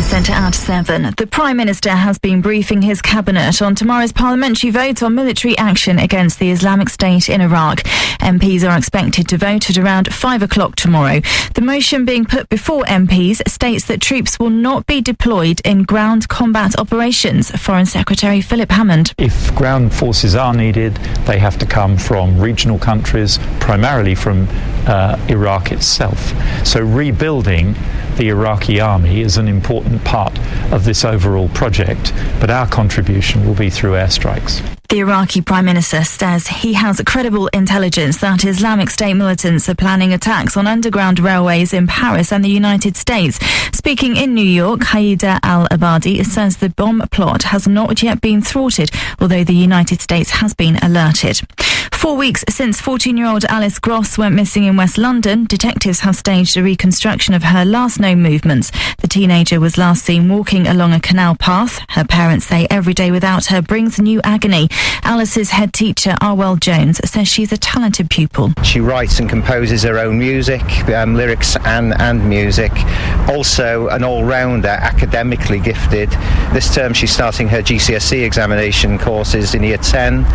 Centre at 7. The Prime Minister has been briefing his cabinet on tomorrow's parliamentary vote on military action against the Islamic State in Iraq. MPs are expected to vote at around 5 o'clock tomorrow. The motion being put before MPs states that troops will not be deployed in ground combat operations. Foreign Secretary Philip Hammond. If ground forces are needed, they have to come from regional countries, primarily from Iraq itself. So rebuilding the Iraqi army is an important part of this overall project, but our contribution will be through airstrikes. The Iraqi Prime Minister says he has credible intelligence that Islamic State militants are planning attacks on underground railways in Paris and the United States. Speaking in New York, Haida al-Abadi says the bomb plot has not yet been thwarted, although the United States has been alerted. 4 weeks since 14-year-old Alice Gross went missing in West London, detectives have staged a reconstruction of her last known movements. The teenager was last seen walking along a canal path. Her parents say every day without her brings new agony. Alice's head teacher, Arwell Jones, says she's a talented pupil. She writes and composes her own music, lyrics and music. Also an all-rounder, academically gifted. This term she's starting her GCSE examination courses in Year 10.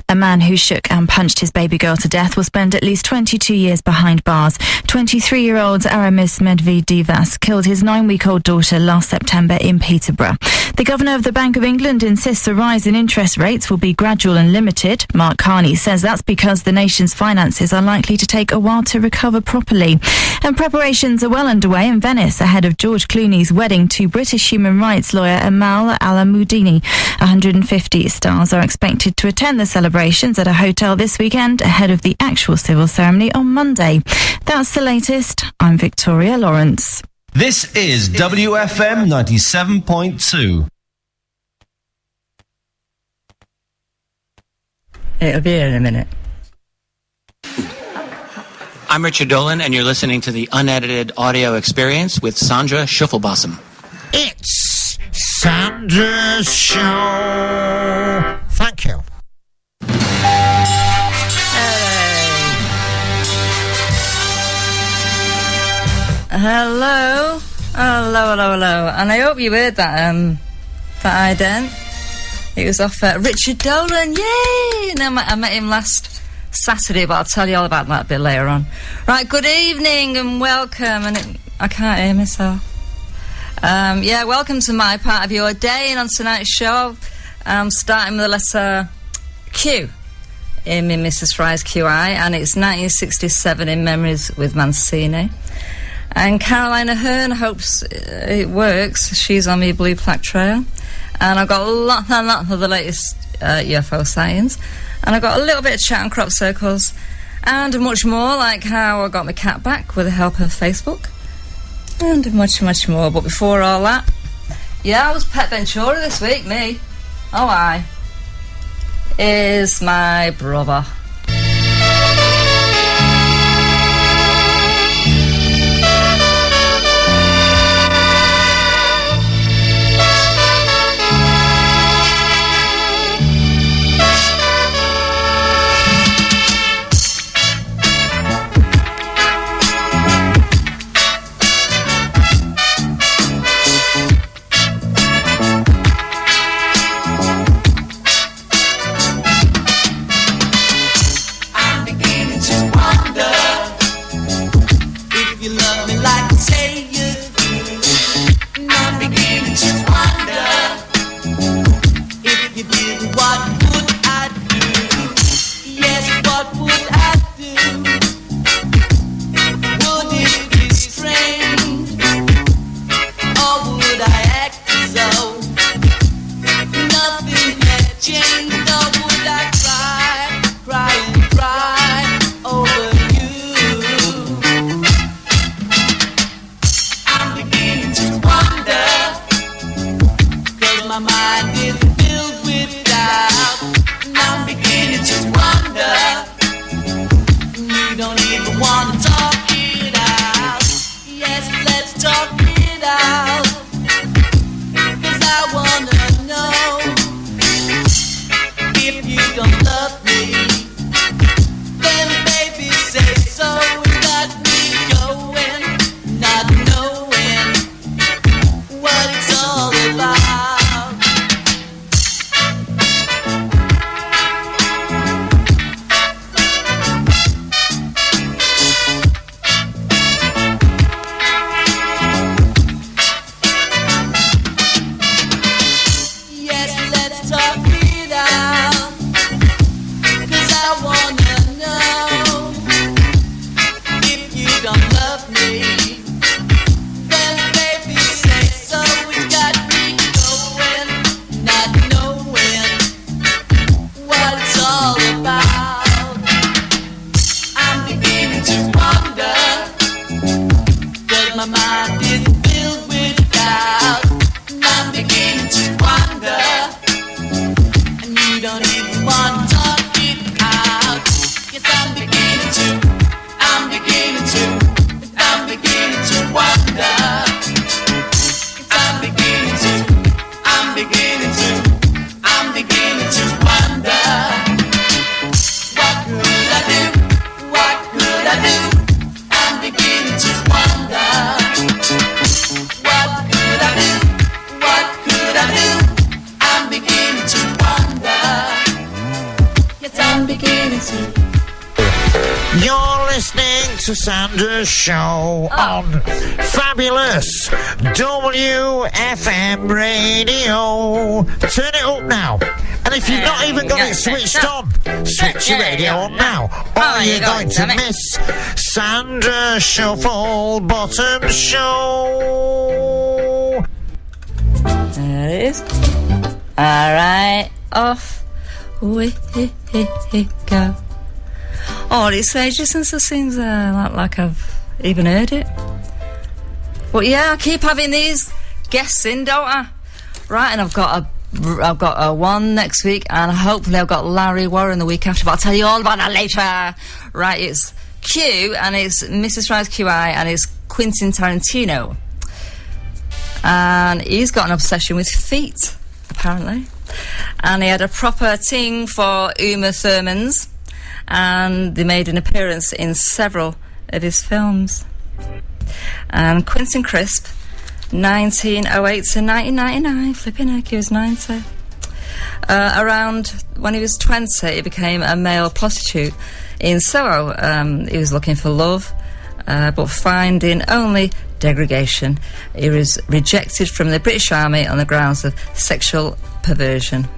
A man who shook and punched his baby girl to death will spend at least 22 years behind bars. 23-year-old Aramis Medvedevas killed his 9-week-old daughter last September in Peterborough. The Governor of the Bank of England insists a rise in interest rates will be gradual and limited. Mark Carney says that's because the nation's finances are likely to take a while to recover properly. And preparations are well underway in Venice ahead of George Clooney's wedding to British human rights lawyer Amal Alamoudini. 150 stars are expected to attend the celebrations at a hotel this weekend ahead of the actual civil ceremony on Monday. That's the latest. I'm Victoria Lawrence. This is WFM 97.2. It'll be here in a minute. I'm Richard Dolan, and you're listening to the Unedited Audio Experience with Sandra Schuffelbossum. It's Sandra's show. Thank you. Hello. And I hope you heard that ident. It was off Richard Dolan. Yay! Now, I met him last Saturday, but I'll tell you all about that a bit later on. Right, good evening and welcome. And I can't hear myself. Welcome to my part of your day. And on tonight's show, I'm starting with the letter Q in Mrs. Fry's QI, and it's 1967 in Memories with Mancini. And Caroline Aherne hopes it works. She's on me Blue Plaque Trail. And I've got a lot of the latest UFO sightings. And I've got a little bit of chat on crop circles. And much more, like how I got my cat back with the help of Facebook. And much more. But before all that, I was Pet Ventura this week, me. Oh, I. Is my brother. my mind is filled with doubt, and I'm beginning to wonder, and you don't even want to talk it out. Yes, I'm beginning to wonder. Yes, I'm beginning to wonder. What could I do? What could I do? I'm beginning to wonder. What could I do? What could I do? I'm beginning to wonder. Yes, I'm beginning to. You're listening to Sandra's show on Fabulous WFM Radio. Turn it up now. And if you've not even got it switched on, switch your radio on now. Or you're going to miss Sandra Shuffle Bottom Show. There it is. Alright, off we go. Oh, it's ages since the scenes like I've even heard it. But yeah, I keep having these guests in, don't I? Right, and I've got a one next week, and hopefully I've got Larry Warren the week after, but I'll tell you all about that later. Right, it's Q, and it's Mrs. Rice QI, and it's Quentin Tarantino. And he's got an obsession with feet, apparently. And he had a proper ting for Uma Thurman's, and they made an appearance in several of his films. And Quentin Crisp, 1908 to 1999, flipping heck, he was 90. Around when he was 20, he became a male prostitute in Soho. He was looking for love, but finding only degradation. He was rejected from the British Army on the grounds of sexual perversion.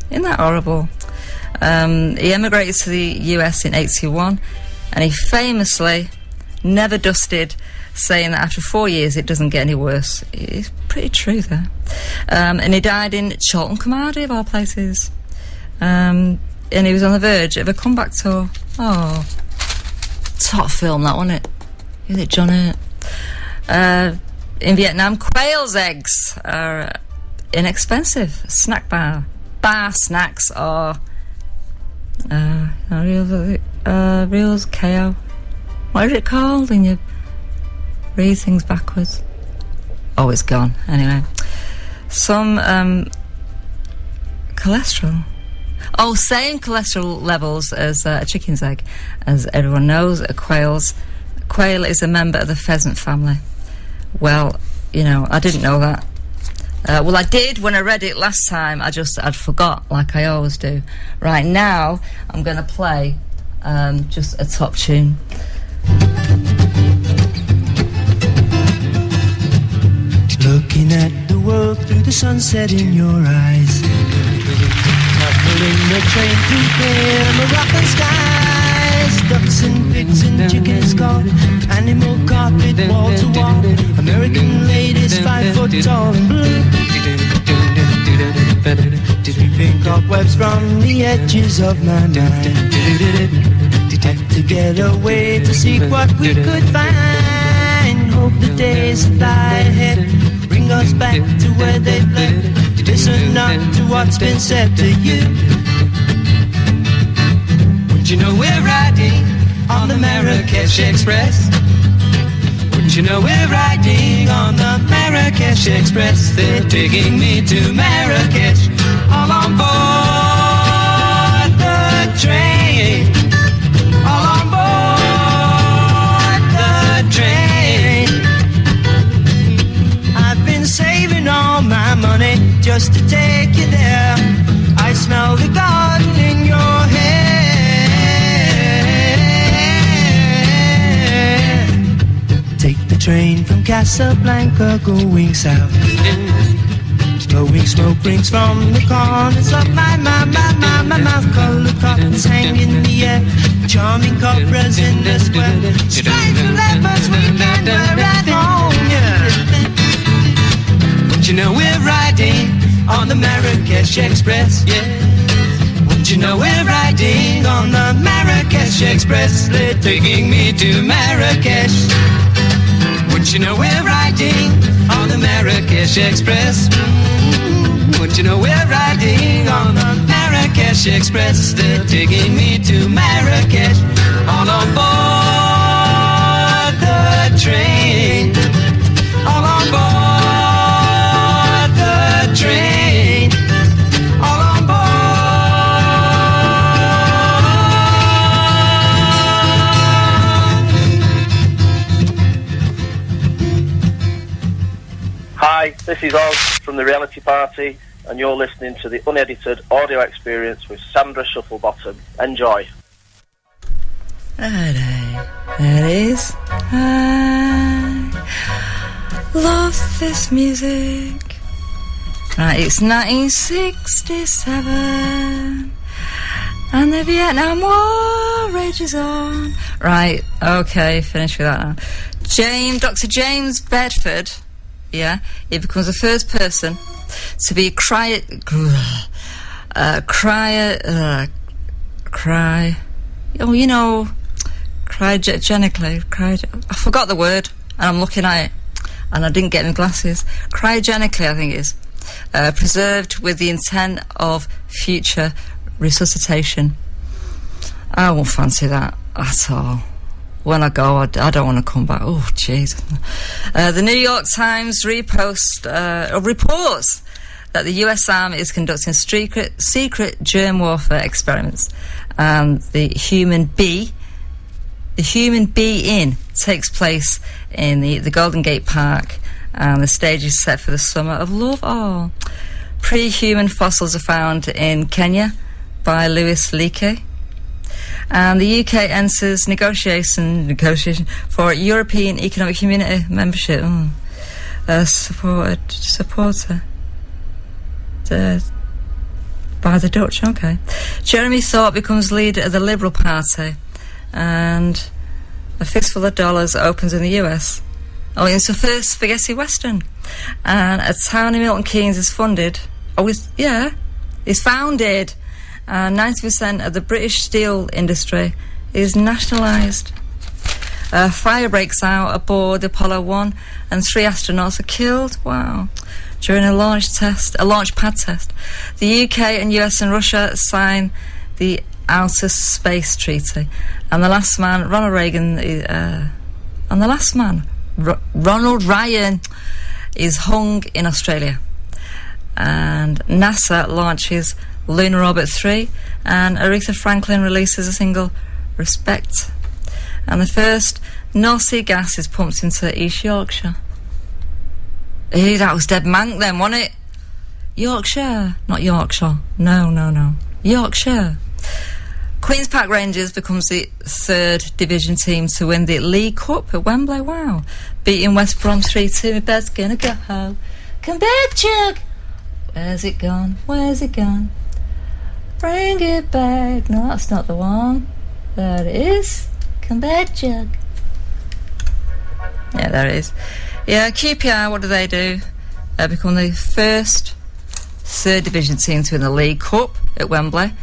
Isn't that horrible? He emigrated to the US in 1981, and he famously never dusted, saying that after 4 years it doesn't get any worse. It's pretty true, though. And he died in Chorlton Carmarthen, of all places. And he was on the verge of a comeback tour. Oh, top film, that, wasn't it? Is it John Hurt? In Vietnam, quail's eggs are inexpensive. Snack bar snacks are Reels KO. What is it called when you read things backwards? Oh, it's gone. Anyway, some cholesterol. Oh, same cholesterol levels as a chicken's egg. As everyone knows, quail is a member of the pheasant family. Well, you know, I didn't know that. Well, I did when I read it last time. I'd forgot, like I always do. Right now, I'm going to play just a top tune. Looking at the world through the sunset in your eyes, traveling the train through clear Moroccan skies, ducks and pigs and chickens caught, animal carpet wall to wall, American ladies 5 foot tall and blue, sweeping cobwebs from the edges of my mind. Have to get away to seek what we could find. Hope the days that lie ahead bring us back to where they've led. Listen not to what's been said to you. Wouldn't you know we're riding on the Marrakesh Express? Wouldn't you know we're riding on the Marrakesh Express? They're taking me to Marrakesh, all on board the train. All on board the train. I've been saving all my money just to take you there. I smell the garden in your hair. Take the train from Casablanca going south. Blowing smoke rings from the corners of my mouth. Colored cottons hang in the air. Charming cobras in the square. Strange leopards we can wear at home, yeah. Wouldn't you know we're riding on the Marrakesh Express, yeah. Wouldn't you know we're riding on the Marrakesh Express? They're taking me to Marrakesh. Wouldn't you know we're riding on the Marrakesh Express? Wouldn't you know we're riding on the Marrakesh Express? Still taking me to Marrakesh, all on board the train, all on board the train, all on board. Hi, this is Oz from the Reality Party, and you're listening to the Unedited Audio Experience with Sandra Shufflebottom. Enjoy. There it is. I love this music. Right, it's 1967 and the Vietnam War rages on. Right, okay, finish with that now. Dr. James Bedford, yeah, he becomes the first person to be cryogenically, I forgot the word, and I'm looking at it, and I didn't get my glasses. Cryogenically, I think it is, preserved with the intent of future resuscitation. I won't fancy that at all. When I go, I don't want to come back. Oh, jeez. The New York Times reports that the US Army is conducting secret germ warfare experiments, and the human bee in takes place in the Golden Gate Park, and the stage is set for the Summer of Love. Oh, pre-human fossils are found in Kenya by Louis Leakey. And the UK enters negotiation for European Economic Community membership. Supporter by the Dutch. Okay. Jeremy Thorpe becomes leader of the Liberal Party, and a fistful of dollars opens in the US. Oh, it's the first spaghetti western, and a town in Milton Keynes is funded. It's founded. 90% of the British steel industry is nationalised. Fire breaks out aboard Apollo 1 and 3 astronauts are killed. Wow. During a launch pad test. The UK and US and Russia sign the Outer Space Treaty. And the last man, Ronald Ryan, is hung in Australia. And NASA launches Lunar Orbit 3, and Aretha Franklin releases a single, Respect. And the first North Sea gas is pumped into East Yorkshire. Hey, that was Deb Mank then, wasn't it? Yorkshire, not Yorkshire. No. Yorkshire. Queen's Park Rangers becomes the 3rd division team to win the League Cup at Wembley. Wow. Beating West Brom 3-2. My bed's gonna go home. Come back, Chuck. Where's it gone? Bring it back. No, that's not the one. There it is. Come back, Jug. Yeah, there it is. Yeah, QPR, what do? Become the first 3rd division team to win the League Cup at Wembley,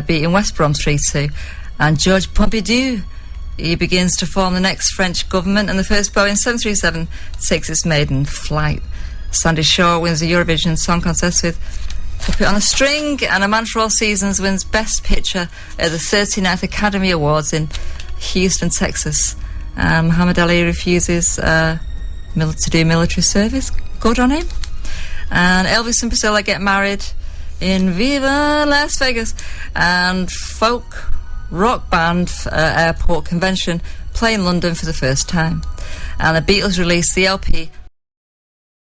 beating West Brom 3-2. And Georges Pompidou, he begins to form the next French government, and the first Boeing 737 takes its maiden flight. Sandy Shaw wins the Eurovision Song Contest with Put It on a String, and A Man for All Seasons wins Best Picture at the 39th Academy Awards in Houston, Texas. Muhammad Ali refuses to do military service. Good on him. And Elvis and Priscilla get married in Viva Las Vegas. And folk rock band Airport Convention play in London for the first time. And the Beatles release the LP